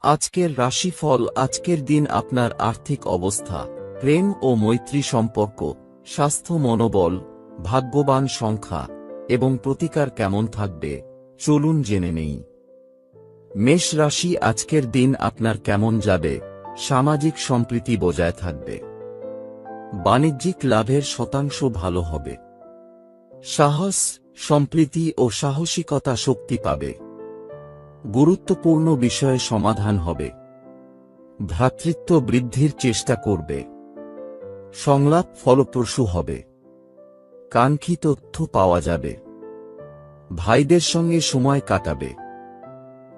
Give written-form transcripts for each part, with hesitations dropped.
আজকের রাশিফল। আজকের দিন আপনার আর্থিক অবস্থা, প্রেম ও মৈত্রী সম্পর্ক, স্বাস্থ্য, মনোবল, ভাগ্যবান সংখ্যা এবং প্রতিকার কেমন থাকবে চলুন জেনে নেই। মেষ রাশি, আজকের দিন আপনার কেমন যাবে? সামাজিক সম্প্রীতি বজায় থাকবে। বাণিজ্যিক লাভের শতাংশ ভালো হবে। সাহস, সম্প্রীতি ও সাহসিকতা শক্তি পাবে। গুরুত্বপূর্ণ বিষয়ে সমাধান হবে। ভ্রাতৃত্ব বৃদ্ধির চেষ্টা করবে। সংলাপ ফলপ্রসূ হবে। কাঙ্ক্ষিত তথ্য পাওয়া যাবে। ভাইদের সঙ্গে সময় কাটাবে।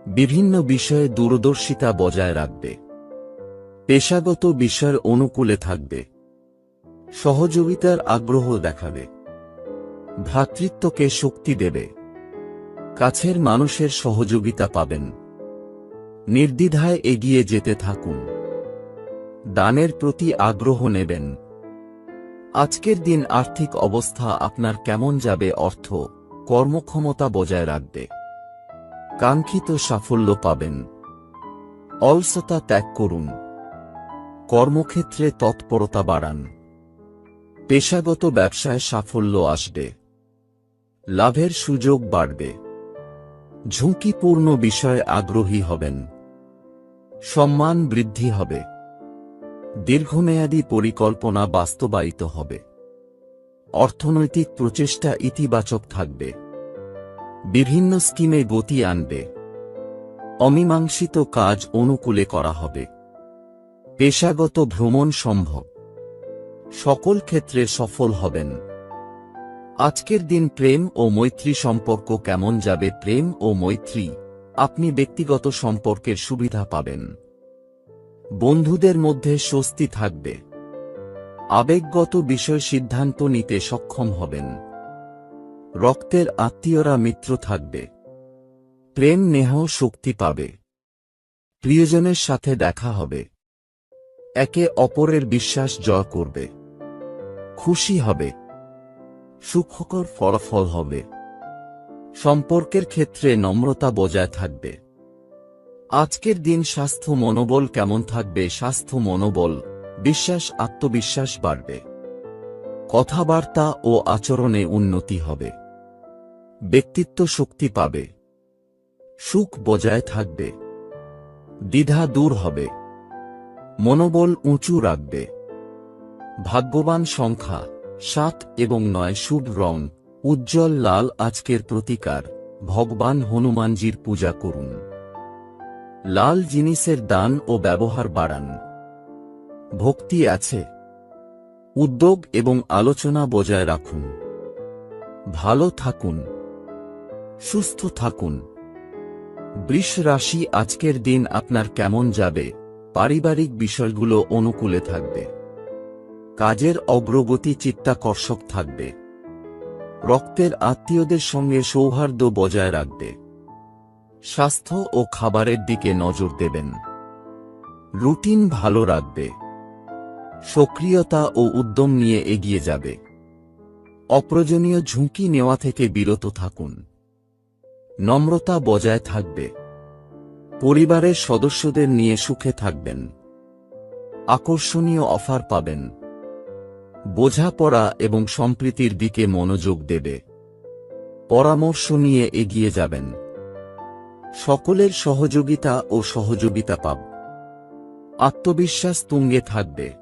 বিভিন্ন বিষয়ে দূরদর্শিতা বজায় রাখবে। পেশাগত বিষয়ের অনুকূলে থাকবে। সহযোগিতার আগ্রহ দেখাবে। ভ্রাতৃত্বকে শক্তি দেবে। কাছের মানুষের সহযোগিতা পাবেন। নির্দ্বিধায় এগিয়ে যেতে থাকুন। দানের প্রতি আগ্রহ নেবেন। আজকের দিন আর্থিক অবস্থা আপনার কেমন যাবে? অর্থ, কর্মক্ষমতা বজায় রাখবে। কাঙ্ক্ষিত সাফল্য পাবেন। অলসতা ত্যাগ করুন। কর্মক্ষেত্রে তৎপরতা বাড়ান। পেশাগত ব্যবসায় সাফল্য আসবে। লাভের সুযোগ বাড়বে। ঝুঁকিপূর্ণ বিষয়ে আগ্রহী হবেন। সম্মান বৃদ্ধি হবে। দীর্ঘমেয়াদী পরিকল্পনা বাস্তবায়িত হবে। অর্থনৈতিক প্রচেষ্টা ইতিবাচক থাকবে। বিভিন্ন স্কিমে গতি আনবে। অমীমাংসিত কাজ অনুকূলে করা হবে। পেশাগত ভ্রমণ সম্ভব। সকল ক্ষেত্রে সফল হবেন। আজকের দিন প্রেম ও মৈত্রী সম্পর্ক কেমন যাবে? প্রেম ও মৈত্রী, আপনি ব্যক্তিগত সম্পর্কের সুবিধা পাবেন। বন্ধুদের মধ্যে স্বস্তি থাকবে। আবেগগত বিষয় সিদ্ধান্ত নিতে সক্ষম হবেন। রক্তের আত্মীয়রা মিত্র থাকবে। প্রেম নেহ শক্তি পাবে। প্রিয়জনের সাথে দেখা হবে। একে অপরের বিশ্বাস জয় করবে। খুশি হবে। সুখকর ফলাফল হবে। সম্পর্কের ক্ষেত্রে নম্রতা বজায় থাকবে। আজকের দিন স্বাস্থ্য, মনোবল কেমন থাকবে? স্বাস্থ্য, মনোবল, বিশ্বাস, আত্মবিশ্বাস বাড়বে। কথাবার্তা ও আচরণে উন্নতি হবে। ব্যক্তিত্ব শক্তি পাবে। সুখ বজায় থাকবে। দ্বিধা দূর হবে। মনোবল উঁচু রাখবে। ভাগ্যবান সংখ্যা 7 এবং 9। শুভ রং উজ্জ্বল লাল। আজকের প্রতিকার, ভগবান হনুমানজির পূজা করুন। লাল জিনিসের দান ও ব্যবহার বাড়ান। ভক্তি আছে। উদ্যোগ এবং আলোচনা বজায় রাখুন। ভালো থাকুন। সুস্থ থাকুন। বৃষ রাশি, আজকের দিন আপনার কেমন যাবে? পারিবারিক বিষয়গুলো অনুকূলে থাকবে। কাজের অগ্রগতি চিত্তাকর্ষক থাকবে। রক্তের আত্মীয়দের সঙ্গে সৌহার্দ্য বজায় রাখবে। স্বাস্থ্য ও খাবারের দিকে নজর দেবেন। রুটিন ভালো রাখবে। সক্রিয়তা ও উদ্যম নিয়ে এগিয়ে যাবে। অপ্রয়োজনীয় ঝুঁকি নেওয়া থেকে বিরত থাকুন। নম্রতা বজায় থাকবে। পরিবারের সদস্যদের নিয়ে সুখে থাকবেন। আকর্ষণীয় অফার পাবেন। বোঝাপড়া এবং সম্প্রীতির দিকে মনোযোগ দেবে। পরামর্শ নিয়ে এগিয়ে যাবেন। সকলের সহযোগিতা ও সহযোগিতা পাব। আত্মবিশ্বাস তুঙ্গে থাকবে।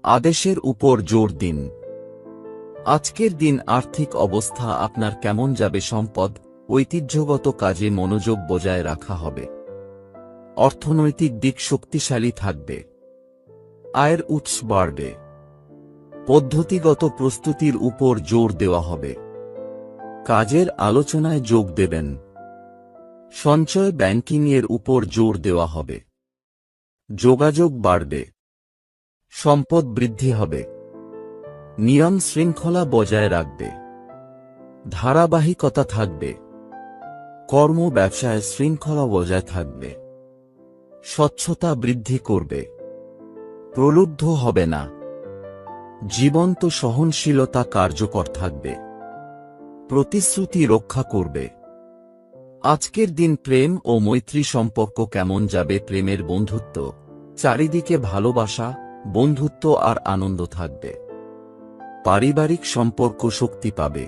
আদেশের উপর জোর দিন। আজকের দিন আর্থিক অবস্থা আপনার কেমন যাবে? সম্পদ, ঐতিহ্যগত কাজে মনোযোগ বজায় রাখা হবে। অর্থনৈতিক দিক শক্তিশালী থাকবে। আয়ের উৎস বাড়বে। পদ্ধতিগত প্রস্তুতির উপর জোর দেওয়া হবে। কাজের আলোচনায় যোগ দেবেন। সঞ্চয়, ব্যাংকিং এর উপর জোর দেওয়া হবে। যোগাযোগ বাড়বে। সম্পদ বৃদ্ধি হবে। নিয়ম শৃঙ্খলা বজায় রাখবে। ধারাবাহিকতা থাকবে। কর্ম ব্যবসায় শৃঙ্খলা বজায় থাকবে। স্বচ্ছতা বৃদ্ধি করবে। প্রলুব্ধ হবে না। জীবন্ত সহনশীলতা কার্যকর থাকবে। প্রতিশ্রুতি রক্ষা করবে। আজকের দিন প্রেম ও মৈত্রী সম্পর্ক কেমন যাবে? প্রেমের বন্ধুত্ব, চারিদিকে ভালোবাসা, বন্ধুত্ব আর আনন্দ থাকবে। পারিবারিক সম্পর্ক শক্তি পাবে।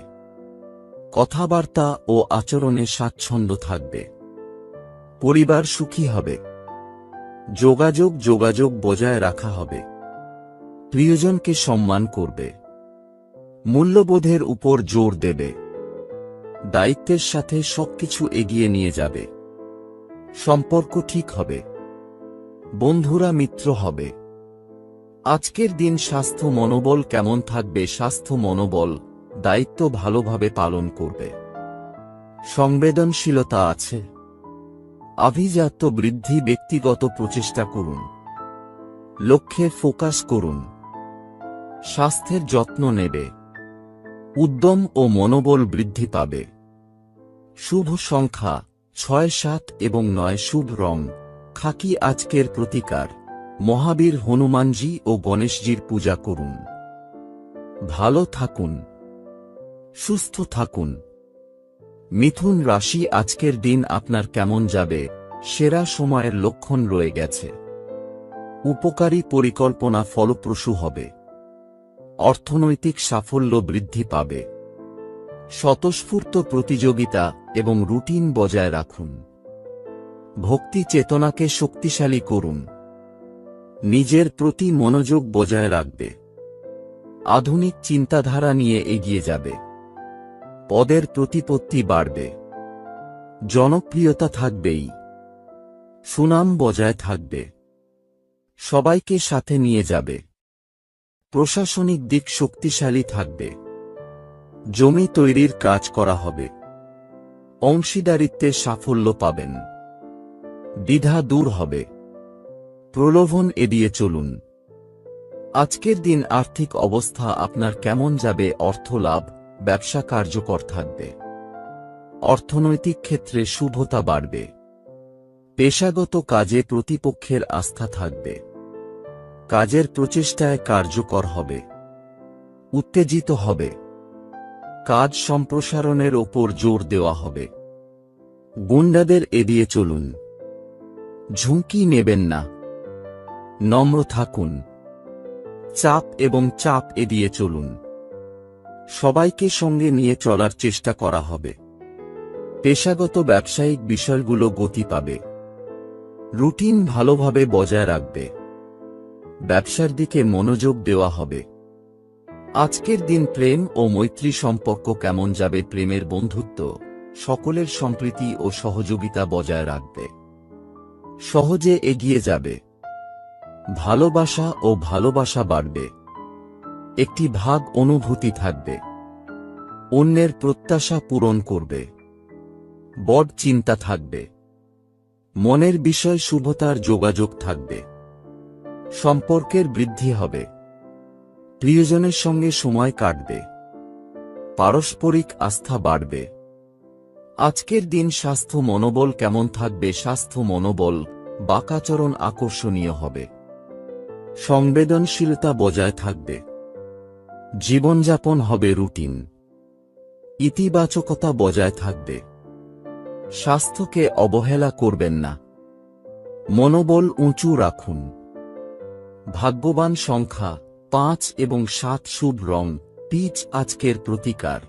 কথাবার্তা ও আচরণে স্বাচ্ছন্দ্য থাকবে। পরিবার সুখী হবে। যোগাযোগ বজায় রাখা হবে। প্রিয়জনকে সম্মান করবে। মূল্যবোধের উপর জোর দেবে। দায়িত্বের সাথে সবকিছু এগিয়ে নিয়ে যাবে। সম্পর্ক ঠিক হবে। বন্ধুরা মিত্র হবে। আজকের দিন স্বাস্থ্য মনোবল কেমন থাকবে? স্বাস্থ্য মনোবল, দায়িত্ব ভালোভাবে পালন করবে। সংবেদনশীলতা আছে। আভিজাত্য বৃদ্ধি। ব্যক্তিগত প্রচেষ্টা করুন। লক্ষ্যে ফোকাস করুন। স্বাস্থ্যের যত্ন নেবে। উদ্যম ও মনোবল বৃদ্ধি পাবে। শুভ সংখ্যা 6, 7 এবং 9। শুভ রং খাকি। আজকের প্রতিকার মহাবীর, হনুমানজি ও গণেশজির পূজা করুন। ভালো থাকুন, সুস্থ থাকুন। মিথুন রাশি, আজকের দিন আপনার কেমন যাবে? সেরা সময়ের লক্ষণ রয়ে গেছে। উপকারী পরিকল্পনা ফলপ্রসূ হবে। অর্থনৈতিক সাফল্য বৃদ্ধি পাবে। স্বতঃস্ফূর্ত প্রতিযোগিতা এবং রুটিন বজায় রাখুন। ভক্তি চেতনাকে শক্তিশালী করুন। নিজের প্রতি মনোযোগ বজায় রাখবে। আধুনিক চিন্তাধারা নিয়ে এগিয়ে যাবে। পদের প্রতিপত্তি বাড়বে। জনপ্রিয়তা থাকবেই। সুনাম বজায় থাকবে। সবাইকে সাথে নিয়ে যাবে। প্রশাসনিক দিক শক্তিশালী থাকবে। জমি তৈরির কাজ করা হবে। অংশীদারিত্বে সাফল্য পাবেন। দ্বিধা দূর হবে। প্রলোভন এড়িয়ে চলুন। আজকের দিন আর্থিক অবস্থা আপনার কেমন যাবে? অর্থ লাভ, ব্যবসা কার্যকর থাকবে। অর্থনৈতিক ক্ষেত্রে শুভতা বাড়বে। পেশাগত কাজে প্রতিপক্ষের আস্থা থাকবে। কাজের প্রচেষ্টায় কার্যকর হবে। উত্তেজিত হবে। কাজ সম্প্রসারণের ওপর জোর দেওয়া হবে। গুন্ডাদের এড়িয়ে চলুন। ঝুঁকি নেবেন না। নম্র থাকুন। চাপ এড়িয়ে চলুন। সবাইকে সঙ্গে নিয়ে চলার চেষ্টা করা হবে। পেশাগত ব্যবসায়িক বিষয়গুলো গতি পাবে। রুটিন ভালোভাবে বজায় রাখবে। ব্যবসার দিকে মনোযোগ দেওয়া হবে। আজকের দিন প্রেম ও মৈত্রী সম্পর্ক কেমন যাবে? প্রেমের বন্ধুত্ব সকলের সম্প্রীতি ও সহযোগিতা বজায় রাখবে। সহজে এগিয়ে যাবে। ভালোবাসা বাড়বে। একটি ভাগ অনুভূতি থাকবে। অন্যের প্রত্যাশা পূরণ করবে। বড় চিন্তা থাকবে। মনের বিষয় শুভতার যোগাযোগ থাকবে। সম্পর্কের বৃদ্ধি হবে। প্রিয়জনের সঙ্গে সময় কাটবে। পারস্পরিক আস্থা বাড়বে। আজকের দিন স্বাস্থ্য মনোবল কেমন থাকবে? স্বাস্থ্য মনোবল, বাকাচরণ আকর্ষণীয় হবে। সংবেদনশীলতা বজায় থাকবে। জীবনযাপন হবে রুটিন। ইতিবাচকতা বজায় থাকবে। স্বাস্থ্যকে অবহেলা করবেন না। মনোবল উঁচু রাখুন। ভাগ্যবান সংখ্যা 5 এবং 7। শুভ রং পিচ। আজকের প্রতিকার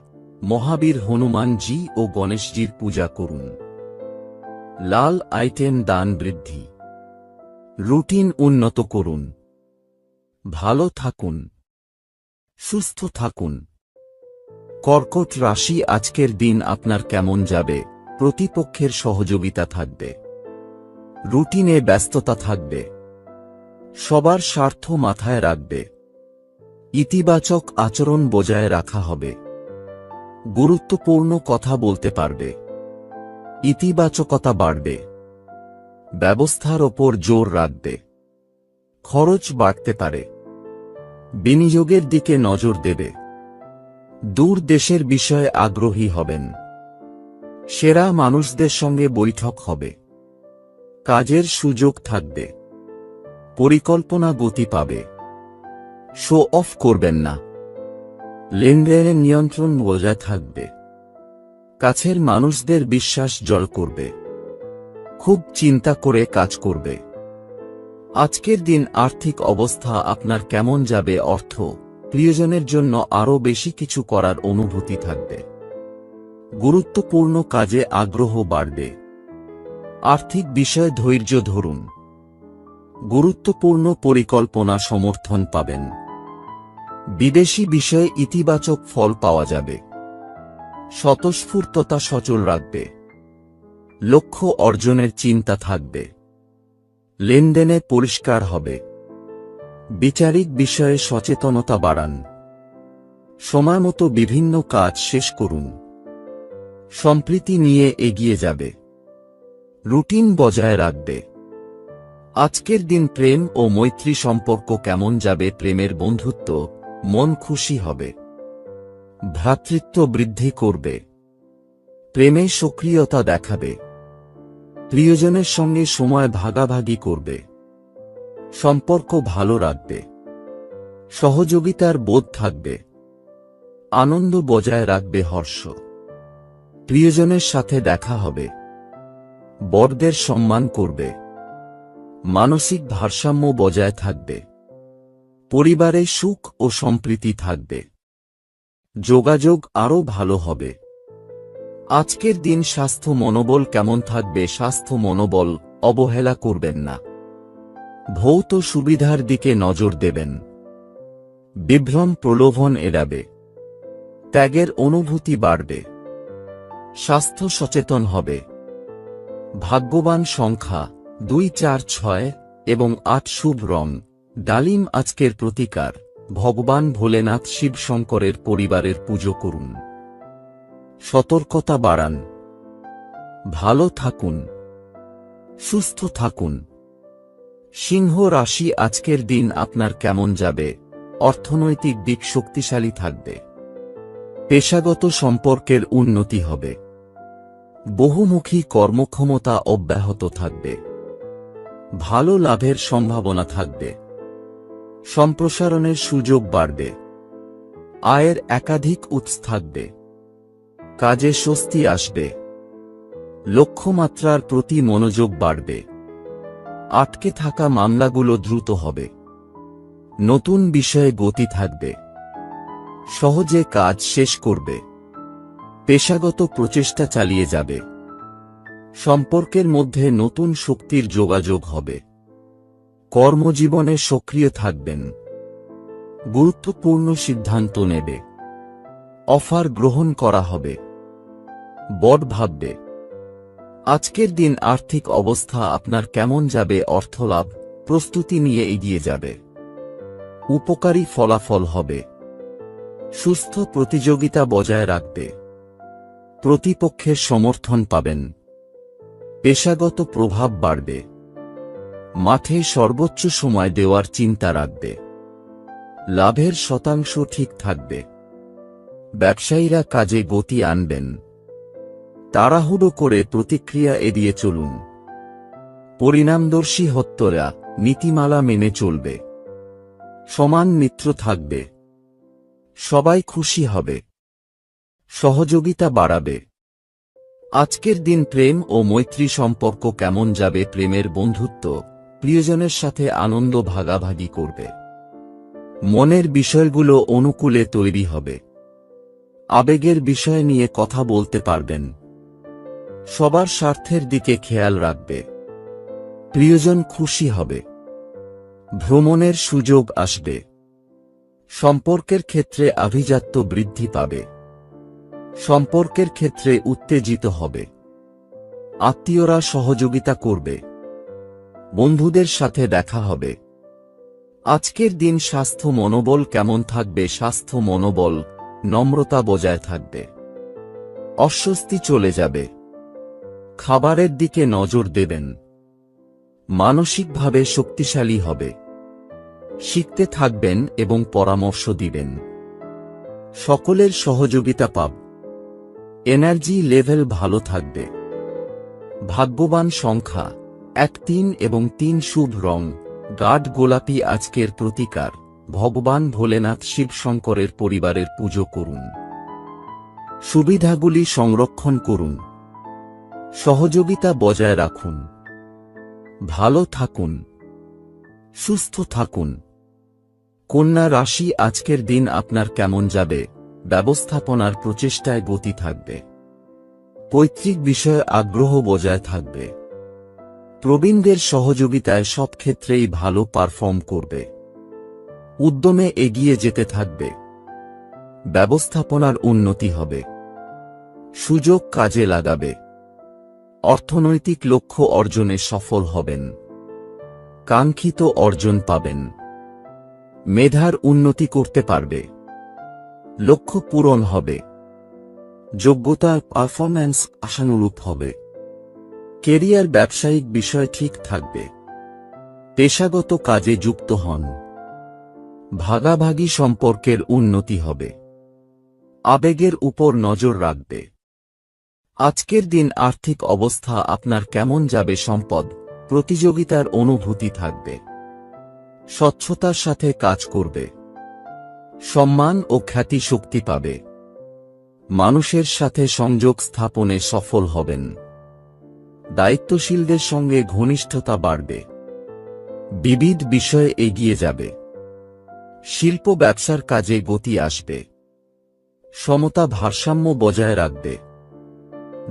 মহাবীর, হনুমানজি ও গণেশজির পূজা করুন। লাল আইটেম দান বৃদ্ধি। রুটিন উন্নত করুন। ভালো থাকুন, সুস্থ থাকুন। কর্কট রাশি, আজকের দিন আপনার কেমন যাবে? প্রতিপক্ষের সহযোগিতা থাকবে। রুটিনে ব্যস্ততা থাকবে। সবার স্বার্থ মাথায় রাখবে। ইতিবাচক আচরণ বজায় রাখা হবে। গুরুত্বপূর্ণ কথা বলতে পারবে। ইতিবাচকতা বাড়বে। ব্যবস্থার ওপর জোর রাখবে। খরচ বাড়তে পারে। বিনিয়োগের দিকে নজর দেবে। দূর দেশের বিষয়ে আগ্রহী হবেন। সেরা মানুষদের সঙ্গে বৈঠক হবে। কাজের সুযোগ থাকবে। পরিকল্পনা গতি পাবে। শো অফ করবেন না। লেনদেনের নিয়ন্ত্রণ বজায় থাকবে। কাছের মানুষদের বিশ্বাস জল করবে। খুব চিন্তা করে কাজ করবে। আজকের দিন আর্থিক অবস্থা আপনার কেমন যাবে? অর্থ, প্রিয়জনের জন্য আরও বেশি কিছু করার অনুভূতি থাকবে। গুরুত্বপূর্ণ কাজে আগ্রহ বাড়বে। আর্থিক বিষয়ে ধৈর্য ধরুন। গুরুত্বপূর্ণ পরিকল্পনা সমর্থন পাবেন। বিদেশি বিষয়ে ইতিবাচক ফল পাওয়া যাবে। স্বতঃস্ফূর্ততা সচল রাখবে। লক্ষ্য অর্জনের চিন্তা থাকবে। লেনদেনে পরিষ্কার হবে। বিচারিক বিষয়ে সচেতনতা বাড়ান। সময়মতো বিভিন্ন কাজ শেষ করুন। সম্প্রীতি নিয়ে এগিয়ে যাবে। রুটিন বজায় রাখবে। আজকের দিন প্রেম ও মৈত্রী সম্পর্ক কেমন যাবে? প্রেমের বন্ধুত্ব, মন খুশি হবে। ভ্রাতৃত্ব বৃদ্ধি করবে। প্রেমে সক্রিয়তা দেখাবে। প্রিয়জনের সঙ্গে সময় ভাগাভাগি করবে। সম্পর্ক ভালো রাখবে। সহযোগিতার বোধ থাকবে। আনন্দ বজায় রাখবে। হর্ষ, প্রিয়জনের সাথে দেখা হবে। বড়দের সম্মান করবে। মানসিক ভারসাম্য বজায় থাকবে। পরিবারে সুখ ও সম্প্রীতি থাকবে। যোগাযোগ আরও ভালো হবে। আজকের দিন স্বাস্থ্য মনোবল কেমন থাকবে? স্বাস্থ্য মনোবল অবহেলা করবেন না। ভৌত সুবিধার দিকে নজর দেবেন। বিভ্রম প্রলোভন এড়াবে। ত্যাগের অনুভূতি বাড়বে। স্বাস্থ্য সচেতন হবে। ভাগ্যবান সংখ্যা 2, 4, 6 এবং 8। শুভ রং ডালিম। আজকের প্রতিকার, ভগবান ভোলেনাথ শিব শঙ্করের পরিবারের পুজো করুন। সতর্কতা বাড়ান। ভালো থাকুন, সুস্থ থাকুন। সিংহ রাশি, আজকের দিন আপনার কেমন যাবে? অর্থনৈতিক দিক শক্তিশালী থাকবে। পেশাগত সম্পর্কের উন্নতি হবে। বহুমুখী কর্মক্ষমতা অব্যাহত থাকবে। ভালো লাভের সম্ভাবনা থাকবে। সম্প্রসারণের সুযোগ বাড়বে। আয়ের একাধিক উৎস থাকবে। কাজে স্বস্তি আসবে। লক্ষ্যমাত্রার প্রতি মনোযোগ বাড়বে। আটকে থাকা মামলাগুলো দ্রুত হবে। নতুন বিষয়ে গতি থাকবে। সহজে কাজ শেষ করবে। পেশাগত প্রচেষ্টা চালিয়ে যাবে। সম্পর্কের মধ্যে নতুন শক্তির যোগাযোগ হবে। কর্মজীবনে সক্রিয় থাকবেন। গুরুত্বপূর্ণ সিদ্ধান্ত নেবে। অফার গ্রহণ করা হবে। বড় ভাববে। আজকের দিন আর্থিক অবস্থা আপনার কেমন যাবে? অর্থলাভ, প্রস্তুতি নিয়ে এগিয়ে যাবে। উপকারী ফলাফল হবে। সুস্থ প্রতিযোগিতা বজায় রাখবে। প্রতিপক্ষের সমর্থন পাবেন। পেশাগত প্রভাব বাড়বে। মাঠে সর্বোচ্চ সময় দেওয়ার চিন্তা রাখবে। লাভের শতাংশ ঠিক থাকবে। ব্যবসায়ীরা কাজে গতি আনবেন। তাড়াহুড়ো করে প্রতিক্রিয়া এড়িয়ে চলুন। পরিণামদর্শী হত্যরা নীতিমালা মেনে চলবে। সমান মিত্র থাকবে। সবাই খুশি হবে। সহযোগিতা বাড়াবে। আজকের দিন প্রেম ও মৈত্রী সম্পর্ক কেমন যাবে? প্রেমের বন্ধুত্ব, প্রিয়জনের সাথে আনন্দ ভাগাভাগি করবে। মনের বিষয়গুলো অনুকূলে তৈরি হবে। আবেগের বিষয় নিয়ে কথা বলতে পারবেন। সবার স্বার্থের দিকে খেয়াল রাখবে। প্রিয়জন খুশি হবে। ভ্রমণের সুযোগ আসবে। সম্পর্কের ক্ষেত্রে আভিজাত্য বৃদ্ধি পাবে। সম্পর্কের ক্ষেত্রে উত্তেজিত হবে। আত্মীয়রা সহযোগিতা করবে। বন্ধুদের সাথে দেখা হবে। আজকের দিন স্বাস্থ্য মনোবল কেমন থাকবে? স্বাস্থ্য মনোবল নম্রতা বজায় থাকবে। অস্বস্তি চলে যাবে। খাবারের দিকে নজর দেবেন। মানসিকভাবে শক্তিশালী হবে। শিখতে থাকবেন এবং পরামর্শ দিবেন। সকলের সহযোগিতা পাব। এনার্জি লেভেল ভালো থাকবে। ভাগ্যবান সংখ্যা 1, 3 এবং 3। শুভ রং গাঢ় গোলাপি। আজকের প্রতিকার, ভগবান ভোলেনাথ শিব শঙ্করের পরিবারের পুজো করুন। সুবিধাগুলি সংরক্ষণ করুন। সহযোগিতা বজায় রাখুন। ভালো থাকুন, সুস্থ থাকুন। কন্যা রাশি, আজকের দিন আপনার কেমন যাবে? ব্যবস্থাপনার প্রচেষ্টায় গতি থাকবে। পৈতৃক বিষয়ে আগ্রহ বজায় থাকবে। প্রবীণদের সহযোগিতায় সব ক্ষেত্রেই ভালো পারফর্ম করবে। উদ্যমে এগিয়ে যেতে থাকবে। ব্যবস্থাপনার উন্নতি হবে। সুযোগ কাজে লাগাবে। অর্থনৈতিক লক্ষ্য অর্জনে সফল হবেন। কাঙ্ক্ষিত অর্জন পাবেন। মেধার উন্নতি করতে পারবে। লক্ষ্য পূরণ হবে। যোগ্যতার পারফরম্যান্স আশানুরূপ হবে। কেরিয়ার ব্যবসায়িক বিষয় ঠিক থাকবে। পেশাগত কাজে যুক্ত হন। ভাগাভাগি সম্পর্কের উন্নতি হবে। আবেগের উপর নজর রাখবে। আজকের দিন আর্থিক অবস্থা আপনার কেমন যাবে? সম্পদ, প্রতিযোগিতার অনুভূতি থাকবে। স্বচ্ছতার সাথে কাজ করবে। সম্মান ও খ্যাতি শক্তি পাবে। মানুষের সাথে সংযোগ স্থাপনে সফল হবেন। দায়িত্বশীলদের সঙ্গে ঘনিষ্ঠতা বাড়বে। বিবিধ বিষয়ে এগিয়ে যাবে। শিল্প ব্যবসার কাজে গতি আসবে। সমতা ভারসাম্য বজায় রাখবে।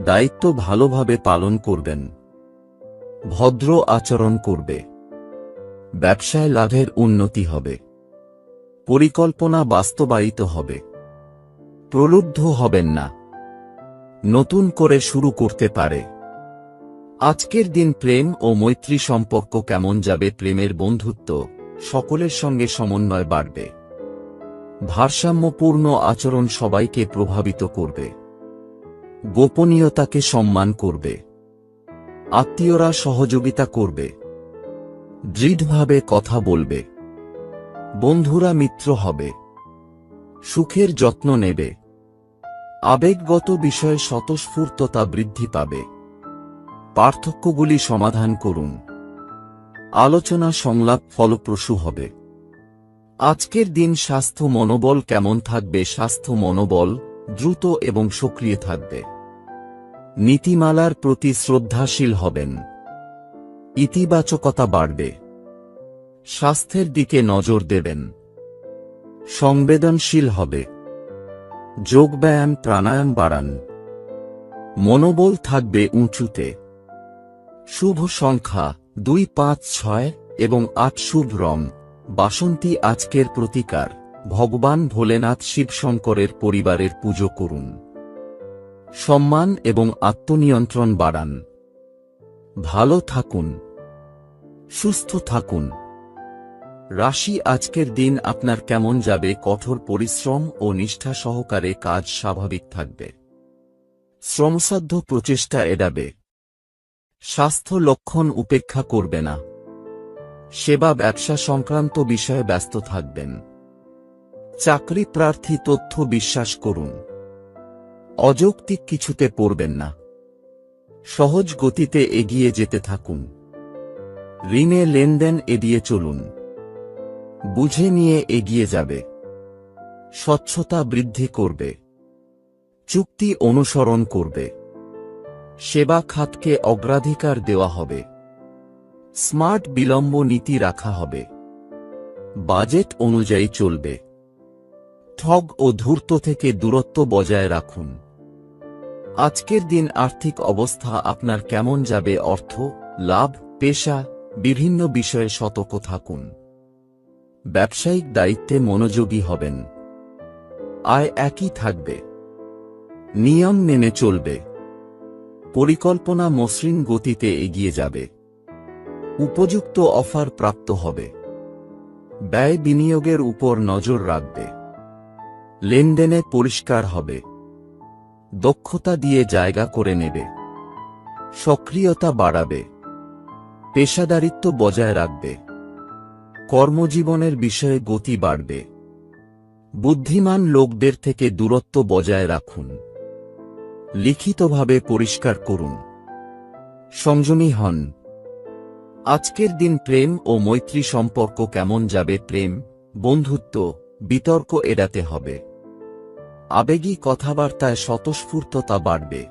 দায়িত্ব ভালোভাবে পালন করবেন। ভদ্র আচরণ করবে। ব্যবসায় লাভের উন্নতি হবে। পরিকল্পনা বাস্তবায়িত হবে। প্রলুব্ধ হবেন না। নতুন করে শুরু করতে পারে। আজকের দিন প্রেম ও মৈত্রী সম্পর্ক কেমন যাবে? প্রেমের বন্ধুত্ব, সকলের সঙ্গে সমন্বয় বাড়বে। ভারসাম্যপূর্ণ আচরণ সবাইকে প্রভাবিত করবে। গোপনীয়তাকে সম্মান করবে। আত্মীয়রা সহযোগিতা করবে। দৃঢ়ভাবে কথা বলবে। বন্ধুরা মিত্র হবে। সুখের যত্ন নেবে। আবেগগত বিষয়ে স্বতঃস্ফূর্ততা বৃদ্ধি পাবে। পার্থক্যগুলি সমাধান করুন। আলোচনা সংলাপ ফলপ্রসূ হবে। আজকের দিন স্বাস্থ্য মনোবল কেমন থাকবে? স্বাস্থ্য মনোবল দ্রুত এবং সক্রিয় থাকবে। নীতিমালার প্রতি শ্রদ্ধাশীল হবেন। ইতিবাচকতা বাড়বে। স্বাস্থ্যের দিকে নজর দেবেন। সংবেদনশীল হবে। যোগব্যায়াম প্রাণায়াম বাড়ান। মনোবল থাকবে উঁচুতে। শুভ সংখ্যা 2, 5, 6 এবং 8। শুভ রং বাসন্তী। আজকের প্রতিকার, ভগবান ভোলেনাথ শিবশঙ্করের পরিবারের পুজো করুন। সম্মান এবং আত্মনিয়ন্ত্রণ বাড়ান। ভালো থাকুন, সুস্থ থাকুন। রাশি, আজকের দিন আপনার কেমন যাবে? কঠোর পরিশ্রম ও নিষ্ঠা সহকারে কাজ স্বাভাবিক থাকবে। শ্রমসাধ্য প্রচেষ্টা এড়াবে। স্বাস্থ্য লক্ষণ উপেক্ষা করবে না। সেবা ব্যবসা সংক্রান্ত বিষয়ে ব্যস্ত থাকবেন। চাকরি প্রার্থী তথ্য বিশ্বাস করুন। অযৌক্তিক কিছুতে পড়বেন না। সহজ গতিতে এগিয়ে যেতে থাকুন। ঋণে লেনদেন এড়িয়ে চলুন। বুঝে নিয়ে এগিয়ে যাবে। স্বচ্ছতা বৃদ্ধি করবে। চুক্তি অনুসরণ করবে। সেবা খাতকে অগ্রাধিকার দেওয়া হবে। স্মার্ট বিলম্ব নীতি রাখা হবে। বাজেট অনুযায়ী চলবে। ঠগ ও ধূর্ত থেকে দূরত্ব বজায় রাখুন। আজকের দিন আর্থিক অবস্থা আপনার কেমন যাবে? অর্থ, লাভ, পেশা, বিভিন্ন বিষয়ে সতর্ক থাকুন। ব্যবসায়িক দায়িত্বে মনোযোগী হবেন। আয় একই থাকবে। নিয়ম মেনে চলবে। পরিকল্পনা মসৃণ গতিতে এগিয়ে যাবে। উপযুক্ত অফার প্রাপ্ত হবে। ব্যয় বিনিয়োগের উপর নজর রাখবে। লেনদেনে পরিষ্কার হবে। দক্ষতা দিয়ে জায়গা করে নেবে। সক্রিয়তা বাড়াবে। পেশাদারিত্ব বজায় রাখবে। কর্মজীবনের বিষয়ে গতি বাড়বে। বুদ্ধিমান লোকদের থেকে দূরত্ব বজায় রাখুন। লিখিতভাবে পরিষ্কার করুন। সংযমী হন। আজকের দিন প্রেম ও মৈত্রী সম্পর্ক কেমন যাবে? প্রেম, বন্ধুত্ব, বিতর্ক এড়াতে হবে। আবেগী কথাবার্তায় স্বতঃস্ফূর্ততা বাড়বে।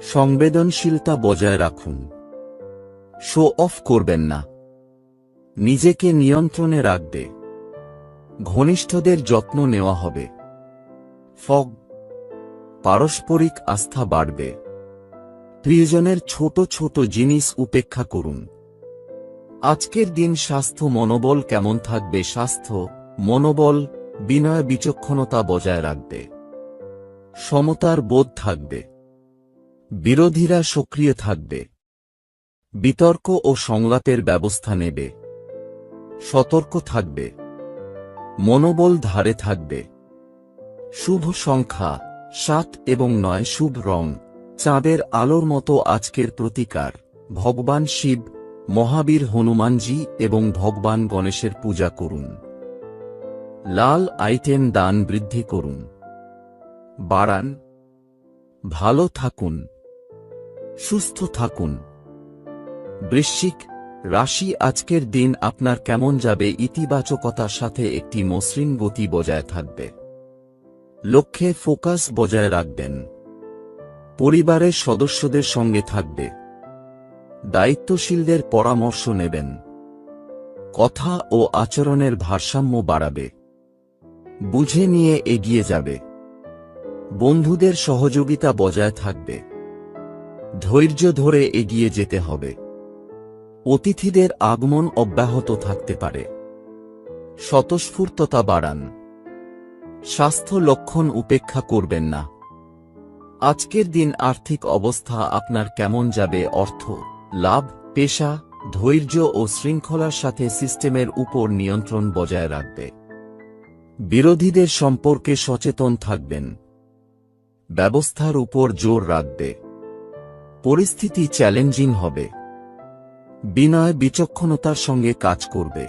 সংবেদনশীলতা বজায় রাখুন। শো অফ করবেন না। নিজেকে নিয়ন্ত্রণে রাখবে। ঘনিষ্ঠদের যত্ন নেওয়া হবে। ফগ। পারস্পরিক আস্থা বাড়বে। প্রিয়জনের ছোট ছোট জিনিস উপেক্ষা করুন। আজকের দিন স্বাস্থ্য মনোবল কেমন থাকবে? স্বাস্থ্য মনোবল বিনয় বিচক্ষণতা বজায় রাখবে। সমতার বোধ থাকবে। বিরোধীরা সক্রিয় থাকবে। বিতর্ক ও সংলাপের ব্যবস্থা নেবে। সতর্ক থাকবে। মনোবল ধারে থাকবে। শুভ সংখ্যা 7 এবং 9। শুভ রং চাঁদের আলোর মতো আজকের প্রতিকার ভগবান শিব, মহাবীর হনুমানজি এবং ভগবান গণেশের পূজা করুন। লাল আইটেম দান বৃদ্ধি করুন। বাড়ান। ভালো থাকুন। সুস্থ থাকুন। বৃশ্চিক রাশি আজকের দিন আপনার কেমন যাবে? ইতিবাচকতার সাথে একটি মসৃণ গতি বজায় থাকবে। লক্ষ্যে ফোকাস বজায় রাখবেন। পরিবারের সদস্যদের সঙ্গে থাকবে। দায়িত্বশীলদের পরামর্শ নেবেন। কথা ও আচরণের ভারসাম্য বাড়াবে। বুঝে নিয়ে এগিয়ে যাবে। বন্ধুদের সহযোগিতা বজায় থাকবে। ধৈর্য ধরে এগিয়ে যেতে হবে। অতিথিদের আগমন অব্যাহত থাকতে পারে। স্বতঃস্ফূর্ততা বাড়ান। স্বাস্থ্য লক্ষণ উপেক্ষা করবেন না। আজকের দিন আর্থিক অবস্থা আপনার কেমন যাবে? অর্থ লাভ, পেশা, ধৈর্য ও শৃঙ্খলার সাথে সিস্টেমের উপর নিয়ন্ত্রণ বজায় রাখবে। বিরোধীদের সম্পর্কে সচেতন থাকবেন। ব্যবস্থার উপর জোর রাখবে। পরিস্থিতি চ্যালেঞ্জিং হবে। বিনয় বিচক্ষণতার সঙ্গে কাজ করবে।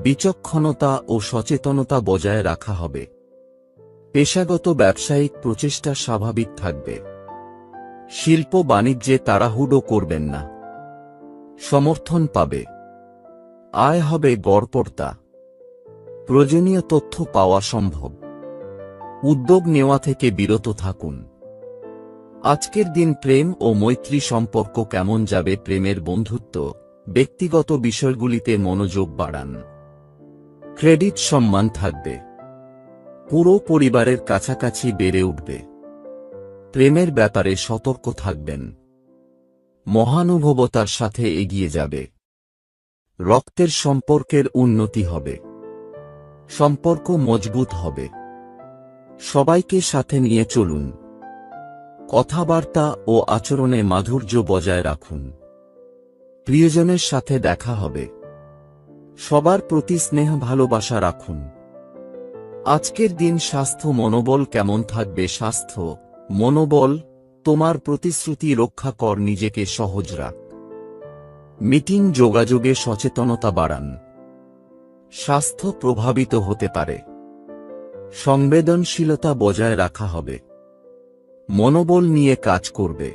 বিচক্ষণতা ও সচেতনতা বজায় রাখা হবে। পেশাগত ব্যবসায়িক প্রচেষ্টা স্বাভাবিক থাকবে। শিল্প বাণিজ্যে তাড়াহুড়ো করবেন না। সমর্থন পাবে। আয় হবে গড়পড়তা। প্রয়োজনীয় তথ্য পাওয়া সম্ভব। উদ্যোগ নেওয়া থেকে বিরত থাকুন। আজকের দিন প্রেম ও মৈত্রী সম্পর্ক কেমন যাবে? প্রেমের বন্ধুত্ব, ব্যক্তিগত বিষয়গুলিতে মনোযোগ বাড়ান। ক্রেডিট সম্মান থাকবে। পুরো পরিবারের কাছাকাছি বেড়ে উঠবে। প্রেমের ব্যাপারে সতর্ক থাকবেন। মহানুভবতার সাথে এগিয়ে যাবে। রক্তের সম্পর্কের উন্নতি হবে। সম্পর্ক মজবুত হবে। সবাইকে সাথে নিয়ে চলুন। কথাবার্তা ও আচরণে মাধুর্য বজায় রাখুন। প্রিয়জনের সাথে দেখা হবে। সবার প্রতি স্নেহ ভালোবাসা রাখুন। আজকের দিন স্বাস্থ্য মনোবল কেমন থাকবে? স্বাস্থ্য মনোবল তোমার প্রতিশ্রুতি রক্ষা কর। নিজেকে সহজ রাখ। মিটিং যোগাযোগে সচেতনতা বাড়ান। স্বাস্থ্য প্রভাবিত হতে পারে। সংবেদনশীলতা বজায় রাখা হবে। মনোবল নিয়ে কাজ করবে।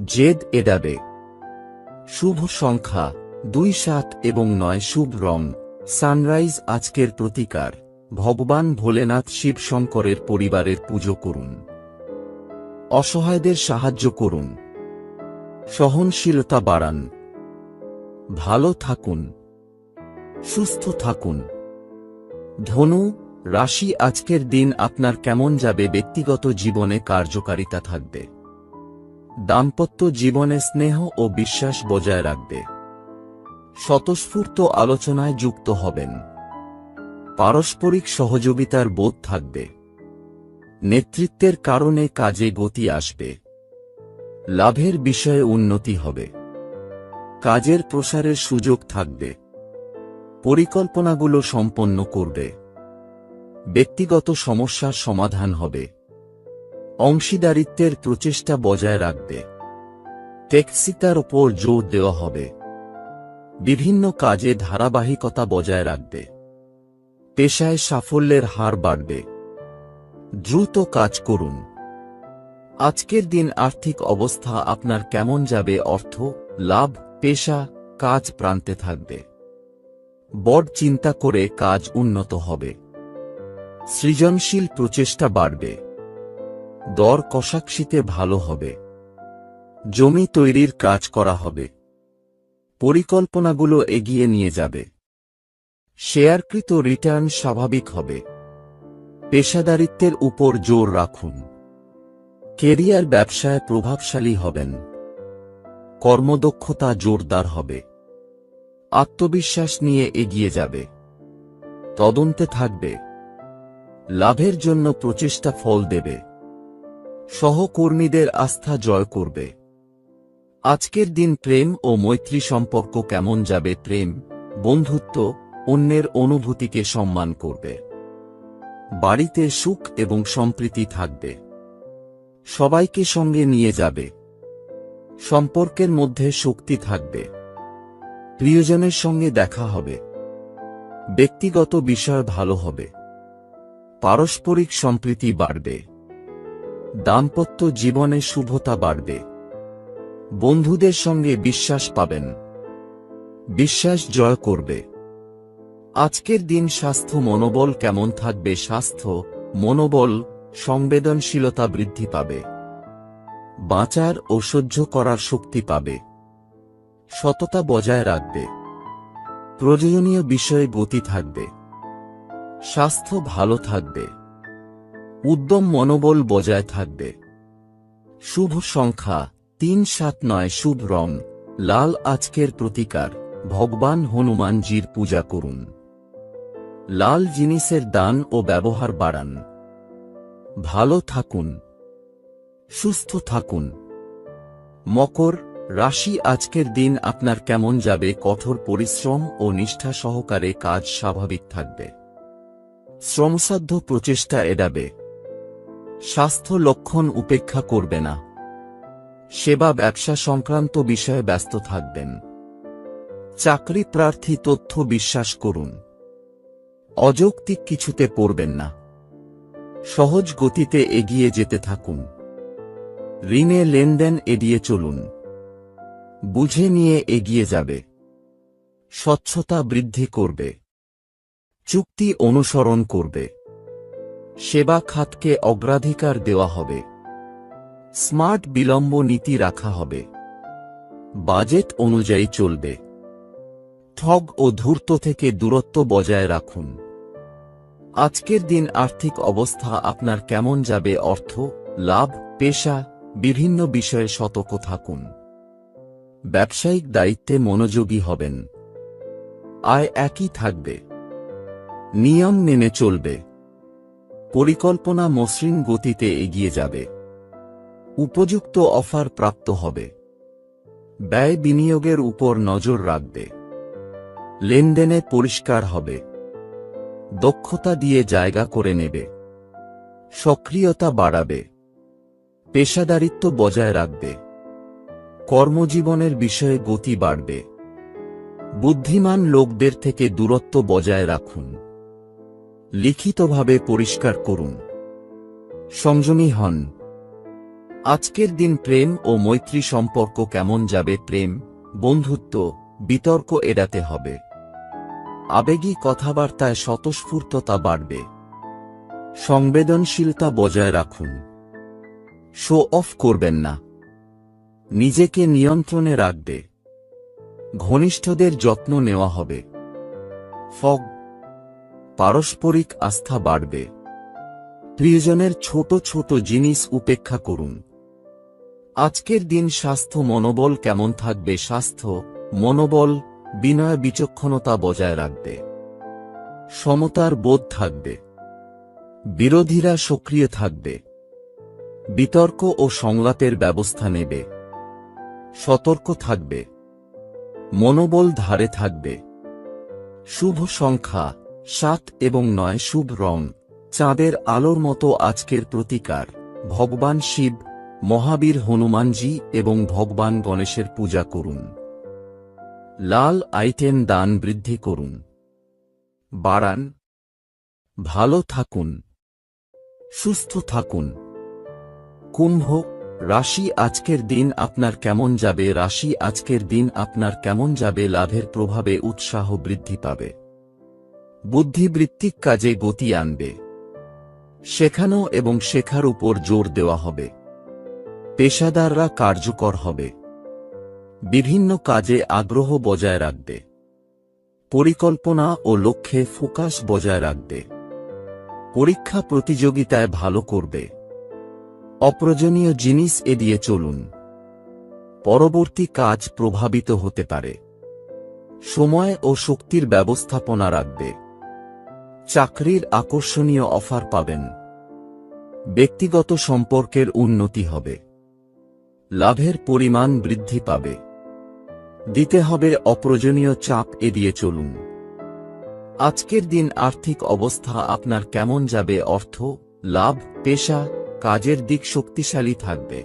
জেদ এড়াবে। শুভ সংখ্যা 2, 7 এবং 9। শুভ রং সানরাইজ আজকের প্রতিকার ভগবান ভোলেনাথ শিব শঙ্করের পরিবারের পুজো করুন। অসহায়দের সাহায্য করুন। সহনশীলতা বাড়ান। ভালো থাকুন। সুস্থ থাকুন। ধনু রাশি আজকের দিন আপনার কেমন যাবে? ব্যক্তিগত জীবনে কার্যকারিতা থাকবে। দাম্পত্য জীবনে স্নেহ ও বিশ্বাস বজায় রাখবে। স্বতঃস্ফূর্ত আলোচনায় যুক্ত হবেন। পারস্পরিক সহযোগিতার বোধ থাকবে। নেতৃত্বের কারণে কাজে গতি আসবে। লাভের বিষয়ে উন্নতি হবে। কাজের প্রসারের সুযোগ থাকবে। পরিকল্পনাগুলো সম্পন্ন করবে। ব্যক্তিগত সমস্যার সমাধান হবে। অংশীদারিত্বের প্রচেষ্টা বজায় রাখবে। টেকসিতার ওপর জোর দেওয়া হবে। বিভিন্ন কাজে ধারাবাহিকতা বজায় রাখবে। পেশায় সাফল্যের হার বাড়বে। দ্রুত কাজ করুন। আজকের দিন আর্থিক অবস্থা আপনার কেমন যাবে? অর্থ লাভ, পেশা, কাজ প্রান্তে থাকবে। বড় চিন্তা করে কাজ উন্নত হবে। সৃজনশীল প্রচেষ্টা বাড়বে। দর কষাকষিতে ভালো হবে। জমি তৈরির কাজ করা হবে। পরিকল্পনাগুলো এগিয়ে নিয়ে যাবে। শেয়ারকৃত রিটার্ন স্বাভাবিক হবে। পেশাদারিত্বের উপর জোর রাখুন। কেরিয়ার ব্যবসায় প্রভাবশালী হবেন। কর্মদক্ষতা জোরদার হবে। আত্মবিশ্বাস নিয়ে এগিয়ে যাবে। তদন্তে থাকবে। লাভের জন্য প্রচেষ্টা ফল দেবে। সহকর্মীদের আস্থা জয় করবে। আজকের দিন প্রেম ও মৈত্রী সম্পর্ক কেমন যাবে? প্রেম, বন্ধুত্ব, অন্যের অনুভূতিকে সম্মান করবে। বাড়িতে সুখ এবং সম্প্রীতি থাকবে। সবাইকে সঙ্গে নিয়ে যাবে। সম্পর্কের মধ্যে শক্তি থাকবে। প্রিয়জনের সঙ্গে দেখা হবে। ব্যক্তিগত বিষয় ভালো হবে। পারস্পরিক সম্প্রীতি বাড়বে। দাম্পত্য জীবনে শুভতা বাড়বে। বন্ধুদের সঙ্গে বিশ্বাস পাবেন। বিশ্বাস জয় করবে। আজকের দিন স্বাস্থ্য মনোবল কেমন থাকবে? স্বাস্থ্য, মনোবল, সংবেদনশীলতা বৃদ্ধি পাবে। বাঁচার ও সহ্য করার শক্তি পাবে। সততা বজায় রাখবে। প্রয়োজনীয় বিষয়ে গতি থাকবে। স্বাস্থ্য ভালো থাকবে। উদ্যম মনোবল বজায় থাকবে। শুভ সংখ্যা 379। শুভ রং লাল। আজকের প্রতিকার ভগবান হনুমানজির পূজা করুন। লাল জিনিসের দান ও ব্যবহার বাড়ান। ভালো থাকুন। সুস্থ থাকুন। মকর রাশি, আজকের দিন আপনার কেমন যাবে? কঠোর পরিশ্রম ও নিষ্ঠা সহকারে কাজ স্বাভাবিক থাকবে। শ্রমসাধ্য প্রচেষ্টা এড়াবে। স্বাস্থ্য লক্ষণ উপেক্ষা করবে না। সেবা ব্যবসা সংক্রান্ত বিষয়ে ব্যস্ত থাকবেন। চাকরি প্রার্থী তথ্য বিশ্বাস করুন। অযৌক্তিক কিছুতে পড়বেন না। সহজ গতিতে এগিয়ে যেতে থাকুন। ঋণে লেনদেন এড়িয়ে চলুন। বুঝে নিয়ে এগিয়ে যাবে। স্বচ্ছতা বৃদ্ধি করবে। চুক্তি অনুসরণ করবে। সেবা খাতকে অগ্রাধিকার দেওয়া হবে। স্মার্ট বিলম্ব নীতি রাখা হবে। বাজেট অনুযায়ী চলবে। ঠগ ও ধূর্ত থেকে দূরত্ব বজায় রাখুন। আজকের দিন আর্থিক অবস্থা আপনার কেমন যাবে? অর্থ, লাভ, পেশা, বিভিন্ন বিষয়ে সতর্ক থাকুন। ব্যবসায়িক দায়িত্বে মনোযোগী হবেন। আয় একই থাকবে। নিয়ম মেনে চলবে। পরিকল্পনা মসৃণ গতিতে এগিয়ে যাবে। উপযুক্ত অফার প্রাপ্ত হবে। ব্যয় বিনিয়োগের উপর নজর রাখবে। লেনদেনে পরিষ্কার হবে। দক্ষতা দিয়ে জায়গা করে নেবে। সক্রিয়তা বাড়াবে। পেশাদারিত্ব বজায় রাখবে। কর্মজীবনের বিষয়ে গতি বাড়বে। বুদ্ধিমান লোকদের থেকে দূরত্ব বজায় রাখুন। লিখিতভাবে পরিষ্কার করুন। সংযমী হন। আজকের দিন প্রেম ও মৈত্রী সম্পর্ক কেমন যাবে? প্রেম, বন্ধুত্ব, বিতর্ক এড়াতে হবে। আবেগী কথাবার্তায় স্বতঃস্ফূর্ততা বাড়বে। সংবেদনশীলতা বজায় রাখুন। শো অফ করবেন না। নিজেকে নিয়ন্ত্রণে রাখবে। ঘনিষ্ঠদের যত্ন নেওয়া হবে। ফগ, পারস্পরিক আস্থা বাড়বে। প্রিয়জনের ছোট ছোট জিনিস উপেক্ষা করুন। আজকের দিন স্বাস্থ্য মনোবল কেমন থাকবে? স্বাস্থ্য, মনোবল, বিনয় বিচক্ষণতা বজায় রাখবে। সমতার বোধ থাকবে। বিরোধীরা সক্রিয় থাকবে। বিতর্ক ও সংলাপের ব্যবস্থা নেবে। সতর্ক থাকবে। মনোবল ধারে থাকবে। শুভ সংখ্যা 7 এবং 9। শুভ রং চাঁদের আলোর মতো। আজকের প্রতিকার ভগবান শিব, মহাবীর হনুমানজি এবং ভগবান গণেশের পূজা করুন। লাল আইটেম দান বৃদ্ধি করুন। বাড়ান। ভালো থাকুন। সুস্থ থাকুন। কুম্ভ রাশি, আজকের দিন আপনার কেমন যাবে? রাশি, আজকের দিন আপনার কেমন যাবে? লাভের প্রভাবে উৎসাহ বৃদ্ধি পাবে। বুদ্ধিবৃত্তিক কাজে গতি আনবে। শেখানো এবং শেখার উপর জোর দেওয়া হবে। পেশাদাররা কার্যকর হবে। বিভিন্ন কাজে আগ্রহ বজায় রাখবে। পরিকল্পনা ও লক্ষ্যে ফোকাস বজায় রাখবে। পরীক্ষা প্রতিযোগিতায় ভালো করবে। অপ্রয়োজনীয় জিনিস এড়িয়ে চলুন। পরবর্তী কাজ প্রভাবিত হতে পারে। সময় ও শক্তির ব্যবস্থাপনা রাখবে। চাকরির আকর্ষণীয় অফার পাবেন। ব্যক্তিগত সম্পর্কের উন্নতি হবে। লাভের পরিমাণ বৃদ্ধি পাবে। দিতে হবে অপ্রয়োজনীয় চাপ এড়িয়ে চলুন। আজকের দিন আর্থিক অবস্থা আপনার কেমন যাবে? অর্থ, লাভ, পেশা, কাজের দিক শক্তিশালী থাকবে।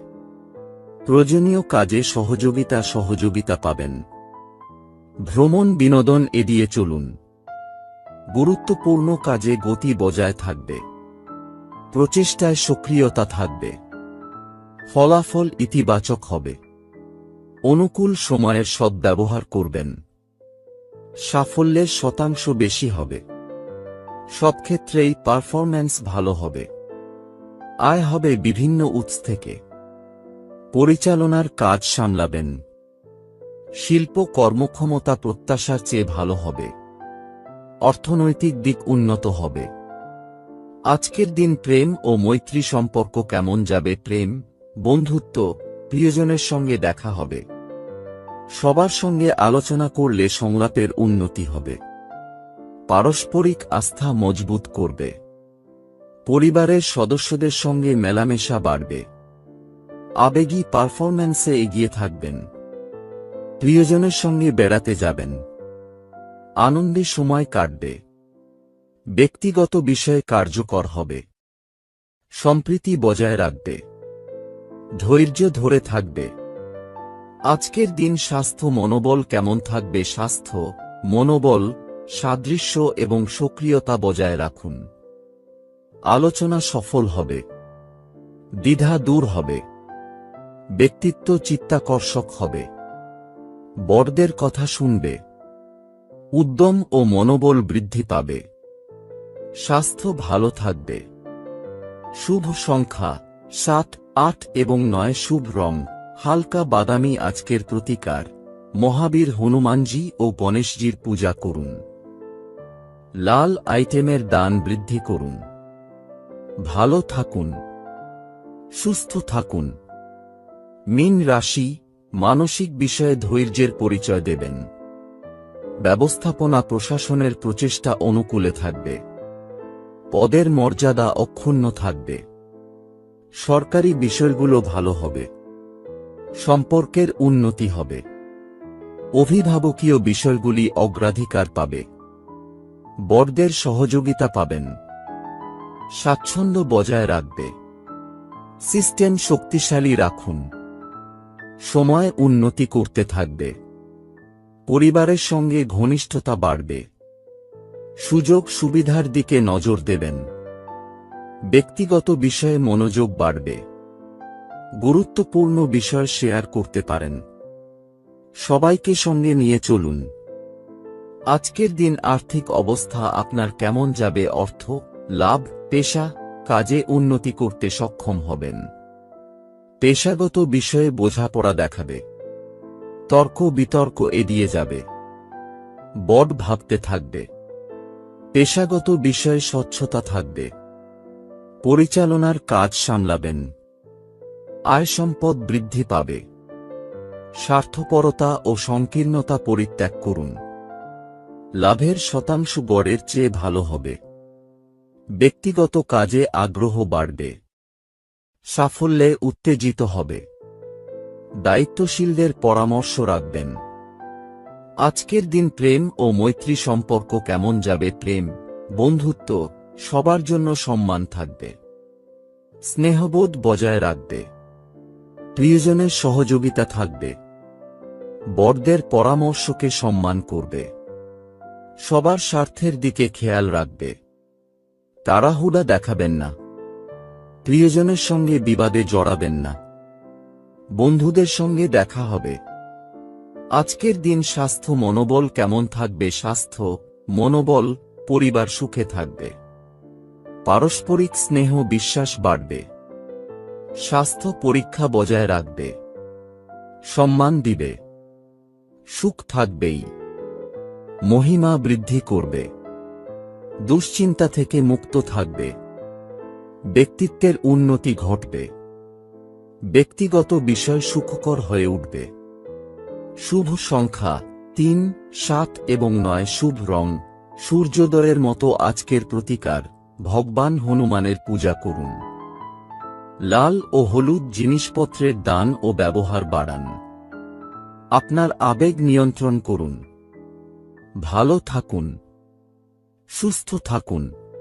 প্রয়োজনীয় কাজে সহযোগিতা পাবেন। ভ্রমণ বিনোদন এড়িয়ে চলুন। গুরুত্বপূর্ণ কাজে গতি বজায় থাকবে। প্রচেষ্টায় সক্রিয়তা থাকবে। ফলাফল ইতিবাচক হবে। অনুকূল সময়ের সদ্ব্যবহার করবেন। সাফল্যের শতাংশ বেশি হবে। সব ক্ষেত্রেই পারফরম্যান্স ভালো হবে। আয় হবে বিভিন্ন উৎস থেকে। পরিচালনার কাজ সামলাবেন। শিল্প কর্মক্ষমতা প্রত্যাশার চেয়ে ভালো হবে। অর্থনৈতিক দিক উন্নত হবে। আজকের দিন প্রেম ও মৈত্রী সম্পর্ক কেমন যাবে? প্রেম, বন্ধুত্ব, প্রিয়জনের সঙ্গে দেখা হবে। সবার সঙ্গে আলোচনা করলে সংলাপের উন্নতি হবে। পারস্পরিক আস্থা মজবুত করবে। পরিবারের সদস্যদের সঙ্গে মেলামেশা বাড়বে। আবেগী পারফরম্যান্সে এগিয়ে থাকবেন। প্রিয়জনের সঙ্গে বেড়াতে যাবেন। আনন্দে সময় কাটবে। ব্যক্তিগত বিষয়ে কার্যকর হবে। সম্প্রীতি বজায় রাখবে। ধৈর্য ধরে থাকবে। আজকের দিন স্বাস্থ্য মনোবল কেমন থাকবে? স্বাস্থ্য, মনোবল, সাদৃশ্য এবং সক্রিয়তা বজায় রাখুন। আলোচনা সফল হবে। দ্বিধা দূর হবে। ব্যক্তিত্ব চিত্তাকর্ষক হবে। বড়দের কথা শুনবে। উদ্যম ও মনোবল বৃদ্ধি পাবে। স্বাস্থ্য ভালো থাকবে। শুভ সংখ্যা 7, 8 এবং 9। শুভ রং হালকা বাদামি। আজকের প্রতিকার মহাবীর হনুমানজি ও গণেশজির পূজা করুন। লাল আইটেমের দান বৃদ্ধি করুন। ভালো থাকুন, সুস্থ থাকুন। মীন রাশি মানসিক বিষয়ে ধৈর্যের পরিচয় দেবেন। ব্যবস্থাপনা প্রশাসনের প্রচেষ্টা অনুকূলে থাকবে। পদের মর্যাদা অক্ষুণ্ণ থাকবে। সরকারি বিষয়গুলো ভালো হবে। সম্পর্কের উন্নতি হবে। অভিভাবকীয় বিষয়গুলি অগ্রাধিকার পাবে। বড়দের সহযোগিতা পাবেন। স্বাচ্ছন্দ্য বজায় রাখবে। সিস্টেম শক্তিশালী রাখুন। সময় উন্নতি করতে থাকবে। পরিবারের সঙ্গে ঘনিষ্ঠতা বাড়বে। সুযোগ সুবিধার দিকে নজর দেবেন। ব্যক্তিগত বিষয়ে মনোযোগ বাড়বে। গুরুত্বপূর্ণ বিষয় শেয়ার করতে পারেন। সবাইকে সঙ্গে নিয়ে চলুন। আজকের দিন আর্থিক অবস্থা আপনার কেমন যাবে? অর্থ, লাভ, পেশা, কাজে উন্নতি করতে সক্ষম হবেন। পেশাগত বিষয়ে বোঝাপড়া দেখাবে। তর্ক বিতর্ক এড়িয়ে যাবে। বড় ভাবতে থাকবে। পেশাগত বিষয়ে স্বচ্ছতা থাকবে। পরিচালনার কাজ সামলাবেন। আয় সম্পদ বৃদ্ধি পাবে। স্বার্থপরতা ও সংকীর্ণতা পরিত্যাগ করুন। লাভের শতাংশ গড়ের চেয়ে ভালো হবে। ব্যক্তিগত কাজে আগ্রহ বাড়বে। সাফল্যে উত্তেজিত হবে। দায়িত্বশীলদের পরামর্শ রাখবেন। আজকের দিন প্রেম ও মৈত্রী সম্পর্ক কেমন যাবে? প্রেম, বন্ধুত্ব, সবার জন্য সম্মান থাকবে। স্নেহবোধ বজায় রাখবে। প্রিয়জনের সহযোগিতা থাকবে। বড়দের পরামর্শকে সম্মান করবে। সবার স্বার্থের দিকে খেয়াল রাখবে। তাড়াহুড়া দেখাবেন না। প্রিয়জনের সঙ্গে বিবাদে জড়াবেন না। বন্ধুদের সঙ্গে দেখা হবে। আজকের দিন স্বাস্থ্য মনোবল কেমন থাকবে? স্বাস্থ্য, মনোবল, পরিবার সুখে থাকবে। পারস্পরিক স্নেহ বিশ্বাস বাড়বে। স্বাস্থ্য পরীক্ষা বজায় রাখবে। সম্মান দিবে। সুখ থাকবেই। মহিমা বৃদ্ধি করবে। দুশ্চিন্তা থেকে মুক্ত থাকবে। ব্যক্তিত্বের উন্নতি ঘটবে। ব্যক্তিগত বিষয় সুখকর হয়ে উঠবে। শুভ সংখ্যা 3, 7 এবং 9। শুভ রং সূর্যোদয়ের মতো আজকের প্রতিকার, ভগবান হনুমানের পূজা করুন। লাল ও হলুদ জিনিসপত্রের দান ও ব্যবহার বাড়ান। আপনার আবেগ নিয়ন্ত্রণ করুন। ভালো থাকুন, সুস্থ থাকুন।